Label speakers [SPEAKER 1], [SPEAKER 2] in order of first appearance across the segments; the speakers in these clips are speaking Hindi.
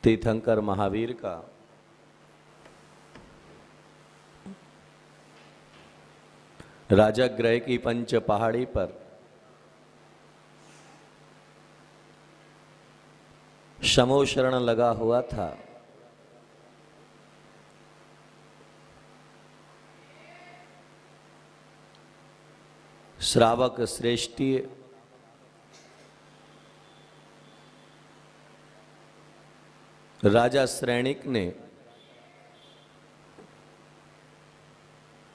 [SPEAKER 1] तीर्थंकर महावीर का राजाग्रह की पंच पहाड़ी पर शमो शरण लगा हुआ था। श्रावक श्रेष्ठी राजा श्रेणिक ने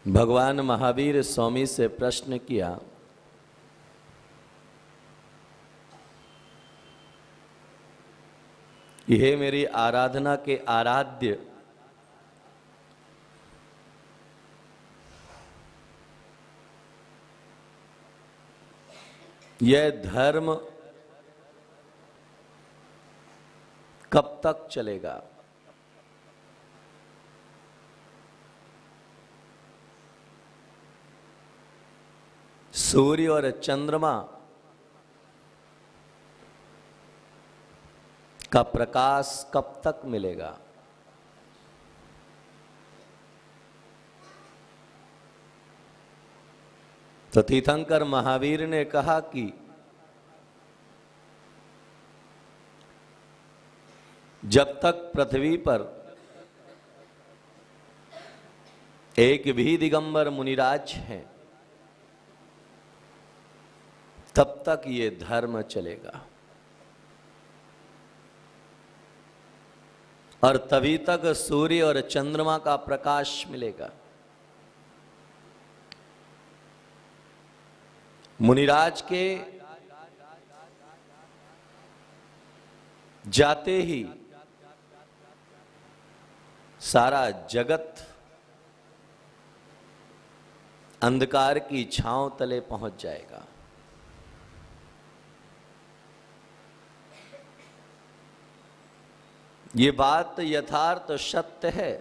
[SPEAKER 1] भगवान महावीर स्वामी से प्रश्न किया, हे मेरी आराधना के आराध्य, यह धर्म कब तक चलेगा? सूर्य और चंद्रमा का प्रकाश कब तक मिलेगा? तो तीर्थंकर महावीर ने कहा कि जब तक पृथ्वी पर एक भी दिगंबर मुनिराज हैं, तब तक ये धर्म चलेगा और तभी तक सूर्य और चंद्रमा का प्रकाश मिलेगा। मुनिराज के जाते ही सारा जगत अंधकार की छांव तले पहुंच जाएगा। ये बात यथार्थ सत्य है।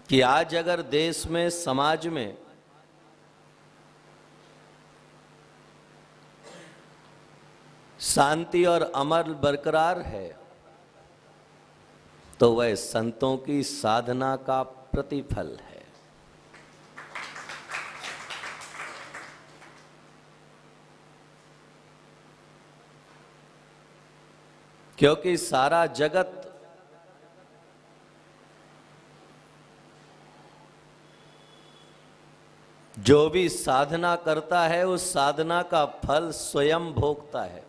[SPEAKER 1] कि आज अगर देश में, समाज में शांति और अमल बरकरार है, तो वह संतों की साधना का प्रतिफल है। क्योंकि सारा जगत जो भी साधना करता है, उस साधना का फल स्वयं भोगता है।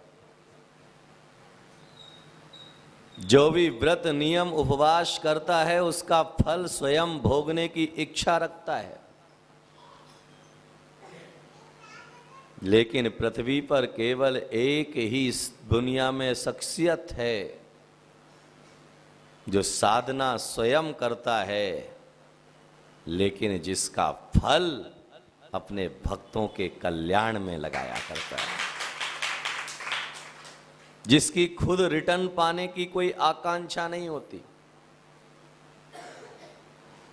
[SPEAKER 1] जो भी व्रत नियम उपवास करता है, उसका फल स्वयं भोगने की इच्छा रखता है। लेकिन पृथ्वी पर केवल एक ही इस दुनिया में शख्सियत है जो साधना स्वयं करता है, लेकिन जिसका फल अपने भक्तों के कल्याण में लगाया करता है, जिसकी खुद रिटर्न पाने की कोई आकांक्षा नहीं होती।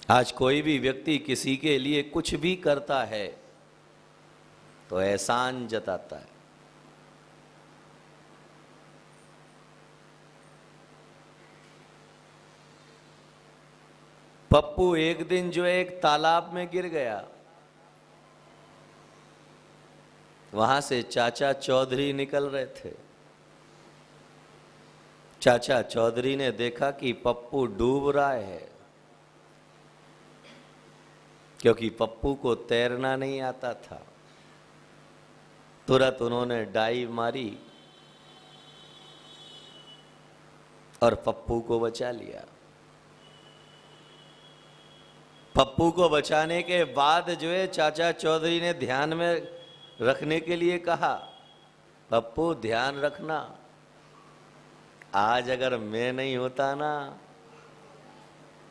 [SPEAKER 1] आज कोई भी व्यक्ति किसी के लिए कुछ भी करता है तो एहसान जताता है। पप्पू एक दिन जो एक तालाब में गिर गया, वहां से चाचा चौधरी निकल रहे थे। चाचा चौधरी ने देखा कि पप्पू डूब रहा है, क्योंकि पप्पू को तैरना नहीं आता था। तुरंत उन्होंने डाइव मारी और पप्पू को बचा लिया। पप्पू को बचाने के बाद जो है चाचा चौधरी ने ध्यान में रखने के लिए कहा, पप्पू ध्यान रखना, आज अगर मैं नहीं होता ना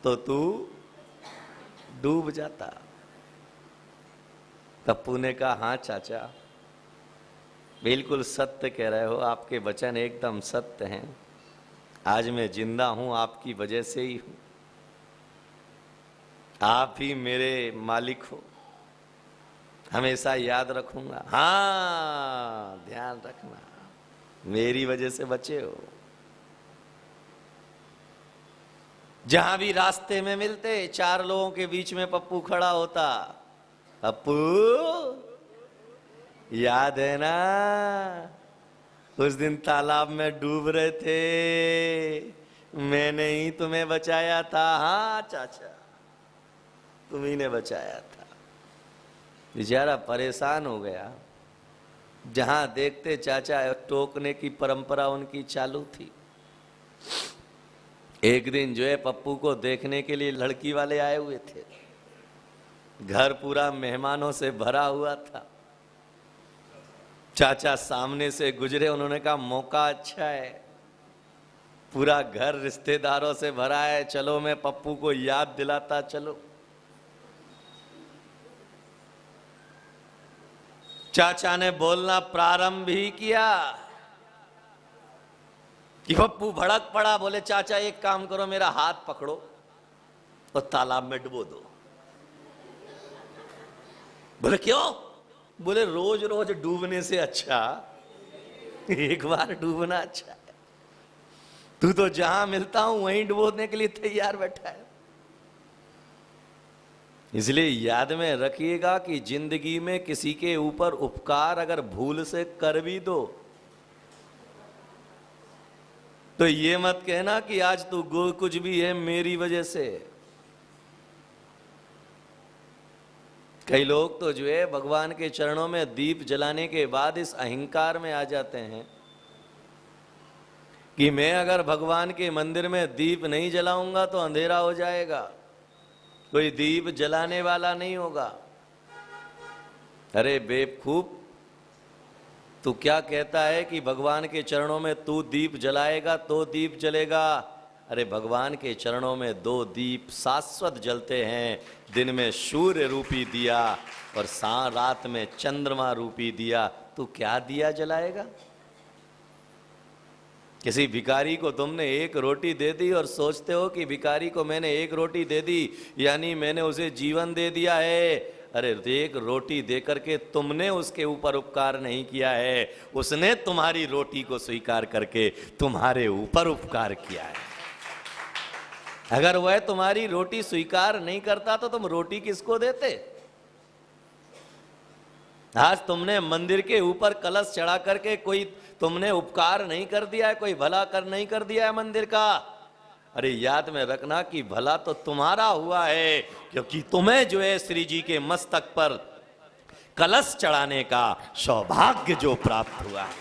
[SPEAKER 1] तो तू डूब जाता। पप्पू ने कहा, हाँ चाचा, बिल्कुल सत्य कह रहे हो, आपके वचन एकदम सत्य हैं। आज मैं जिंदा हूं आपकी वजह से ही हूं। आप ही मेरे मालिक हो, हमेशा याद रखूंगा। हाँ, ध्यान रखना। मेरी वजह से बचे हो। जहां भी रास्ते में मिलते, चार लोगों के बीच में पप्पू खड़ा होता। पप्पू याद है ना, उस दिन तालाब में डूब रहे थे, मैंने ही तुम्हें बचाया था। हाँ चाचा, तुम्ही ने बचाया था। बेचारा परेशान हो गया। जहां देखते चाचा टोकने की परंपरा उनकी चालू थी। एक दिन जो है पप्पू को देखने के लिए लड़की वाले आए हुए थे। घर पूरा मेहमानों से भरा हुआ था। चाचा सामने से गुजरे, उन्होंने कहा मौका अच्छा है, पूरा घर रिश्तेदारों से भरा है, चलो मैं पप्पू को याद दिलाता चलो। चाचा ने बोलना प्रारंभ ही किया कि पप्पू भड़क पड़ा। बोले चाचा एक काम करो, मेरा हाथ पकड़ो और तालाब में डुबो दो। बोले क्यों? बोले रोज रोज डूबने से अच्छा एक बार डूबना अच्छा है। तू तो जहां मिलता हूं वहीं डुबोने के लिए तैयार बैठा है। इसलिए याद में रखिएगा कि जिंदगी में किसी के ऊपर उपकार अगर भूल से कर भी दो तो ये मत कहना कि आज तू कुछ भी है मेरी वजह से। कई लोग तो जो है भगवान के चरणों में दीप जलाने के बाद इस अहंकार में आ जाते हैं कि मैं अगर भगवान के मंदिर में दीप नहीं जलाऊंगा तो अंधेरा हो जाएगा, कोई दीप जलाने वाला नहीं होगा। अरे बेवकूफ, तू क्या कहता है कि भगवान के चरणों में तू दीप जलाएगा तो दीप जलेगा? अरे भगवान के चरणों में दो दीप शाश्वत जलते हैं, दिन में सूर्य रूपी दिया और रात में चंद्रमा रूपी दिया। तू क्या दिया जलाएगा? किसी भिखारी को तुमने एक रोटी दे दी और सोचते हो कि भिखारी को मैंने एक रोटी दे दी यानी मैंने उसे जीवन दे दिया है। अरे एक रोटी देकर के तुमने उसके ऊपर उपकार नहीं किया है, उसने तुम्हारी रोटी को स्वीकार करके तुम्हारे ऊपर उपकार किया है। अगर वह तुम्हारी रोटी स्वीकार नहीं करता तो तुम रोटी किसको देते? आज तुमने मंदिर के ऊपर कलश चढ़ा करके कोई तुमने उपकार नहीं कर दिया है, कोई भला कर नहीं कर दिया है मंदिर का। अरे याद में रखना कि भला तो तुम्हारा हुआ है, क्योंकि तुम्हें जो है श्री जी के मस्तक पर कलश चढ़ाने का सौभाग्य जो प्राप्त हुआ है।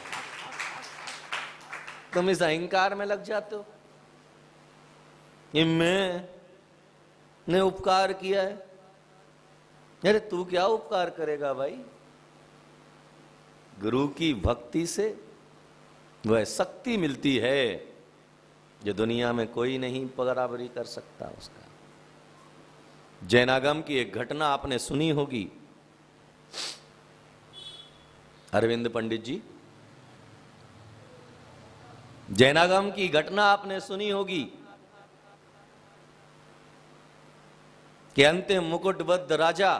[SPEAKER 1] तुम इस अहंकार में लग जाते हो कि मैंने उपकार किया है। अरे तू क्या उपकार करेगा भाई? गुरु की भक्ति से वह शक्ति मिलती है जो दुनिया में कोई नहीं बराबरी कर सकता उसका। जैनागम की एक घटना आपने सुनी होगी। अरविंद पंडित जी, जैनागम की घटना आपने सुनी होगी कि अंतिम मुकुटबद्ध राजा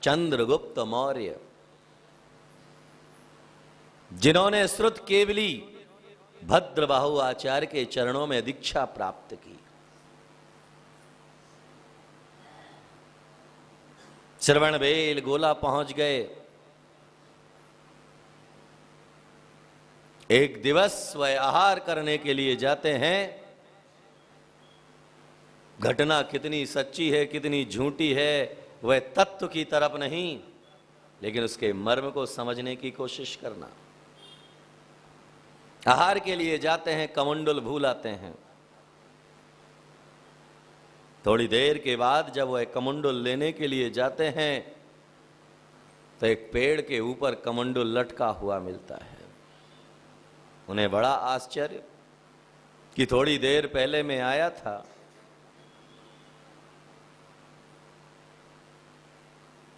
[SPEAKER 1] चंद्रगुप्त मौर्य, जिन्होंने श्रुत केवली भद्रबाहु आचार्य के चरणों में दीक्षा प्राप्त की, श्रवणबेल गोला पहुंच गए। एक दिवस वह आहार करने के लिए जाते हैं। घटना कितनी सच्ची है कितनी झूठी है वह तत्व की तरफ नहीं, लेकिन उसके मर्म को समझने की कोशिश करना। आहार के लिए जाते हैं, कमंडल भूल आते हैं। थोड़ी देर के बाद जब वह कमंडल लेने के लिए जाते हैं तो एक पेड़ के ऊपर कमंडल लटका हुआ मिलता है। उन्हें बड़ा आश्चर्य कि थोड़ी देर पहले मैं आया था,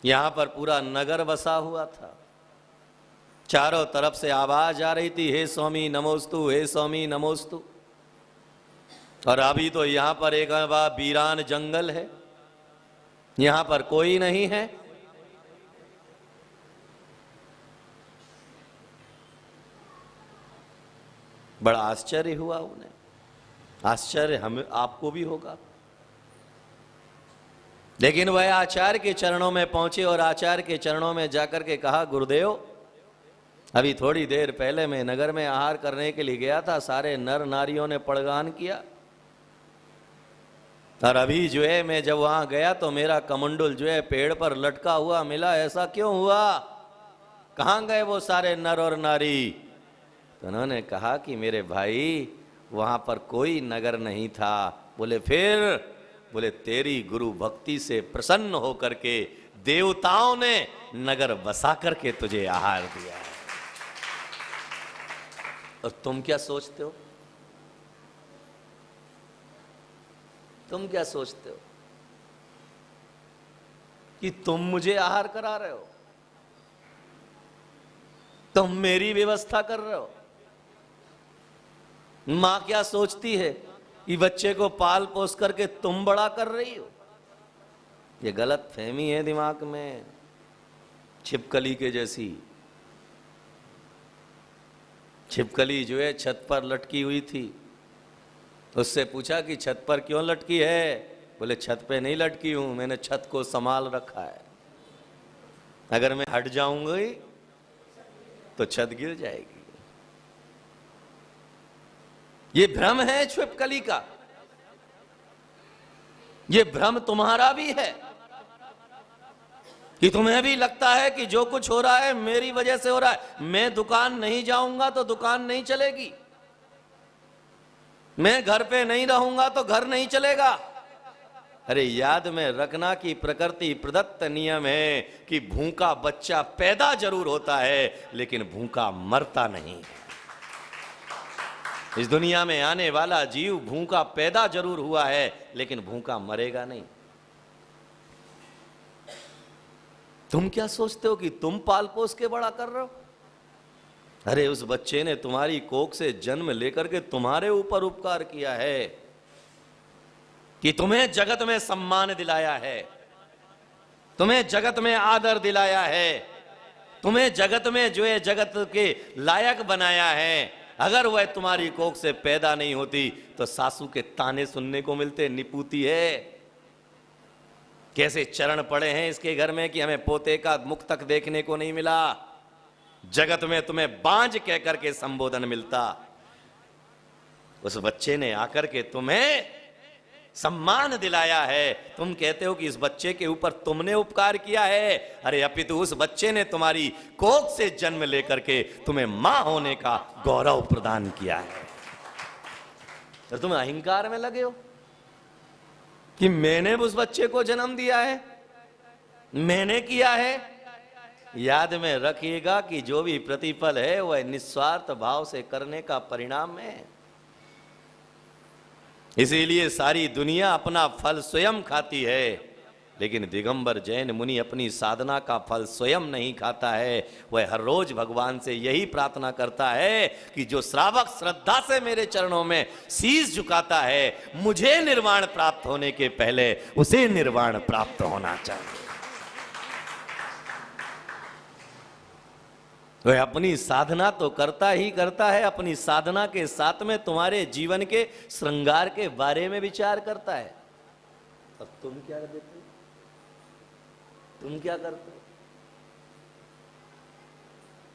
[SPEAKER 1] यहां पर पूरा नगर बसा हुआ था, चारों तरफ से आवाज आ रही थी, हे स्वामी नमोस्तु, हे स्वामी नमोस्तु। और अभी तो यहां पर एक वीरान जंगल है, यहां पर कोई नहीं है। बड़ा आश्चर्य हुआ उन्हें। आश्चर्य हमें आपको भी होगा। लेकिन वह आचार्य के चरणों में पहुंचे और आचार्य के चरणों में जाकर के कहा, गुरुदेव, अभी थोड़ी देर पहले मैं नगर में आहार करने के लिए गया था, सारे नर नारियों ने पड़गान किया, और अभी जो है मैं जब वहां गया तो मेरा कमंडल जो है पेड़ पर लटका हुआ मिला। ऐसा क्यों हुआ? कहां गए वो सारे नर और नारी? तो उन्होंने कहा कि मेरे भाई, वहां पर कोई नगर नहीं था। बोले फिर? बोले तेरी गुरु भक्ति से प्रसन्न होकर के देवताओं ने नगर बसा करके तुझे आहार दिया है। और तुम क्या सोचते हो? तुम क्या सोचते हो कि तुम मुझे आहार करा रहे हो? तुम मेरी व्यवस्था कर रहे हो? मां क्या सोचती है कि बच्चे को पाल पोस करके तुम बड़ा कर रही हो? ये गलत फहमी है दिमाग में, छिपकली के जैसी। छिपकली जो है छत पर लटकी हुई थी, उससे पूछा कि छत पर क्यों लटकी है? बोले छत पे नहीं लटकी हूं, मैंने छत को संभाल रखा है, अगर मैं हट जाऊंगी तो छत गिर जाएगी। ये भ्रम है छिपकली का, ये भ्रम तुम्हारा भी है कि तुम्हें भी लगता है कि जो कुछ हो रहा है मेरी वजह से हो रहा है। मैं दुकान नहीं जाऊंगा तो दुकान नहीं चलेगी, मैं घर पे नहीं रहूंगा तो घर नहीं चलेगा। अरे याद में रखना कि प्रकृति प्रदत्त नियम है कि भूखा बच्चा पैदा जरूर होता है लेकिन भूखा मरता नहीं। इस दुनिया में आने वाला जीव भूखा पैदा जरूर हुआ है लेकिन भूखा मरेगा नहीं। तुम क्या सोचते हो कि तुम पाल पोस के बड़ा कर रहे हो? अरे उस बच्चे ने तुम्हारी कोख से जन्म लेकर के तुम्हारे ऊपर उपकार किया है कि तुम्हें जगत में सम्मान दिलाया है, तुम्हें जगत में आदर दिलाया है, तुम्हें जगत में जो है जगत के लायक बनाया है। अगर वह तुम्हारी कोख से पैदा नहीं होती तो सासू के ताने सुनने को मिलते, निपूती है। कैसे चरण पड़े हैं इसके घर में कि हमें पोते का मुख तक देखने को नहीं मिला, जगत में तुम्हें बांझ कह करके संबोधन मिलता। उस बच्चे ने आकर के तुम्हें सम्मान दिलाया है, तुम कहते हो कि इस बच्चे के ऊपर तुमने उपकार किया है। अरे अपितु उस बच्चे ने तुम्हारी कोख से जन्म लेकर के तुम्हें मां होने का गौरव प्रदान किया है। तो तुम अहंकार में लगे हो कि मैंने उस बच्चे को जन्म दिया है, मैंने किया है। याद में रखिएगा कि जो भी प्रतिफल है वह निस्वार्थ भाव से करने का परिणाम है। इसीलिए सारी दुनिया अपना फल स्वयं खाती है, लेकिन दिगंबर जैन मुनि अपनी साधना का फल स्वयं नहीं खाता है। वह हर रोज भगवान से यही प्रार्थना करता है कि जो श्रावक श्रद्धा से मेरे चरणों में शीश झुकाता है, मुझे निर्वाण प्राप्त होने के पहले उसे निर्वाण प्राप्त होना चाहिए। वह अपनी साधना तो करता ही करता है, अपनी साधना के साथ में तुम्हारे जीवन के श्रृंगार के बारे में विचार करता है। अब तुम क्या देते हो? तुम क्या करते हो?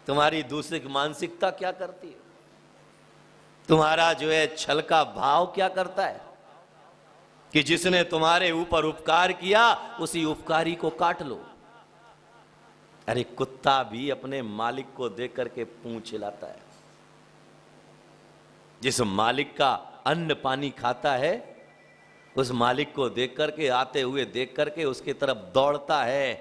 [SPEAKER 1] तुम्हारी दूसरी मानसिकता क्या करती है? तुम्हारा जो है छल का भाव क्या करता है कि जिसने तुम्हारे ऊपर उपकार किया उसी उपकारी को काट लो। अरे कुत्ता भी अपने मालिक को देख करके पूंछ हिलाता है। जिस मालिक का अन्न पानी खाता है उस मालिक को देख करके, आते हुए देख करके उसकी तरफ दौड़ता है,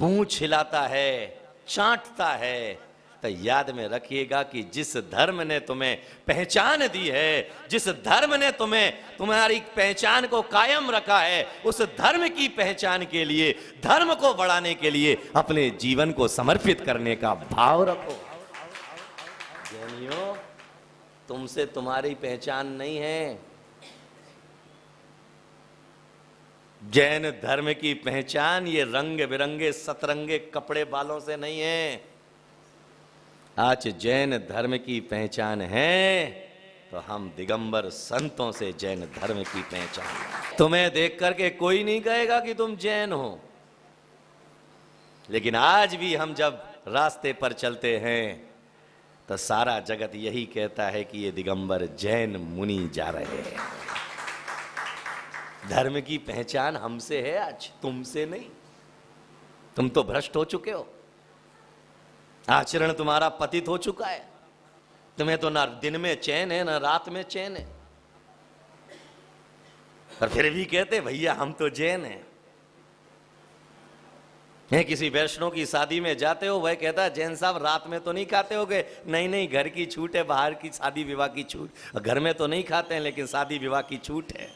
[SPEAKER 1] पूंछ हिलाता है, चाटता है। तो याद में रखिएगा कि जिस धर्म ने तुम्हें पहचान दी है, जिस धर्म ने तुम्हारी पहचान को कायम रखा है, उस धर्म की पहचान के लिए, धर्म को बढ़ाने के लिए अपने जीवन को समर्पित करने का भाव रखो। जैनियों, तुमसे तुम्हारी पहचान नहीं है। जैन धर्म की पहचान ये रंग बिरंगे सतरंगे कपड़े बालों से नहीं है। आज जैन धर्म की पहचान है तो हम दिगंबर संतों से जैन धर्म की पहचान। तुम्हें देख करके कोई नहीं कहेगा कि तुम जैन हो, लेकिन आज भी हम जब रास्ते पर चलते हैं तो सारा जगत यही कहता है कि ये दिगंबर जैन मुनि जा रहे हैं। धर्म की पहचान हमसे है आज, तुमसे नहीं। तुम तो भ्रष्ट हो चुके हो, आचरण तुम्हारा पतित हो चुका है। तुम्हें तो ना दिन में चैन है ना रात में चैन है, पर फिर भी कहते भैया हम तो जैन हैं। किसी वैष्णव की शादी में जाते हो, वह कहता है जैन साहब रात में तो नहीं खाते होगे? नहीं नहीं, घर की छूट है, बाहर की शादी विवाह की छूट। घर में तो नहीं खाते हैं लेकिन शादी विवाह की छूट है।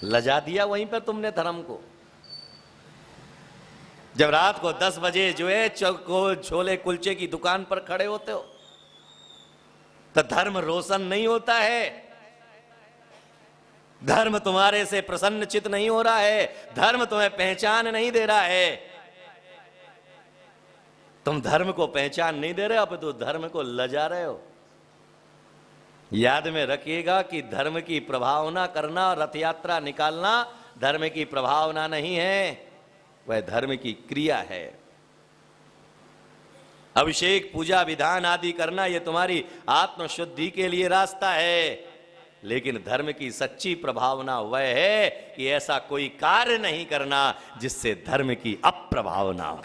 [SPEAKER 1] लजा दिया वहीं पर तुमने धर्म को। जब रात को 10 बजे जो है छोले कुलचे की दुकान पर खड़े होते हो तो धर्म रोशन नहीं होता है, धर्म तुम्हारे से प्रसन्न चित नहीं हो रहा है, धर्म तुम्हें पहचान नहीं दे रहा है। तुम धर्म को पहचान नहीं दे रहे हो, अब तो धर्म को लजा रहे हो। याद में रखिएगा कि धर्म की प्रभावना करना, रथ यात्रा निकालना धर्म की प्रभावना नहीं है, वह धर्म की क्रिया है। अभिषेक पूजा विधान आदि करना यह तुम्हारी आत्मशुद्धि के लिए रास्ता है, लेकिन धर्म की सच्ची प्रभावना वह है कि ऐसा कोई कार्य नहीं करना जिससे धर्म की अप्रभावना हो।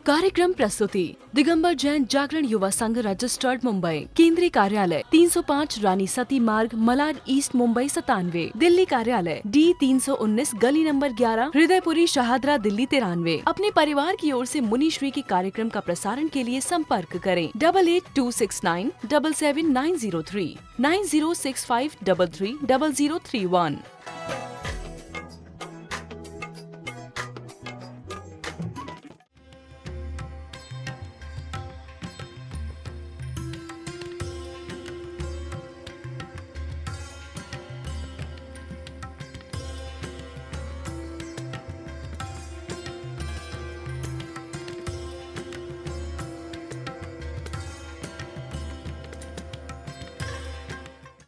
[SPEAKER 2] कार्यक्रम प्रस्तुति दिगंबर जैन जागरण युवा संघ रजिस्टर्ड मुंबई, केंद्रीय कार्यालय 305 रानी सती मार्ग, मलाड ईस्ट, मुंबई 97। दिल्ली कार्यालय D 319 गली नंबर 11, हृदयपुरी, शाहदरा, दिल्ली 93। अपने परिवार की ओर से मुनिश्री के कार्यक्रम का प्रसारण के लिए संपर्क करें 882697 77903 9065330031।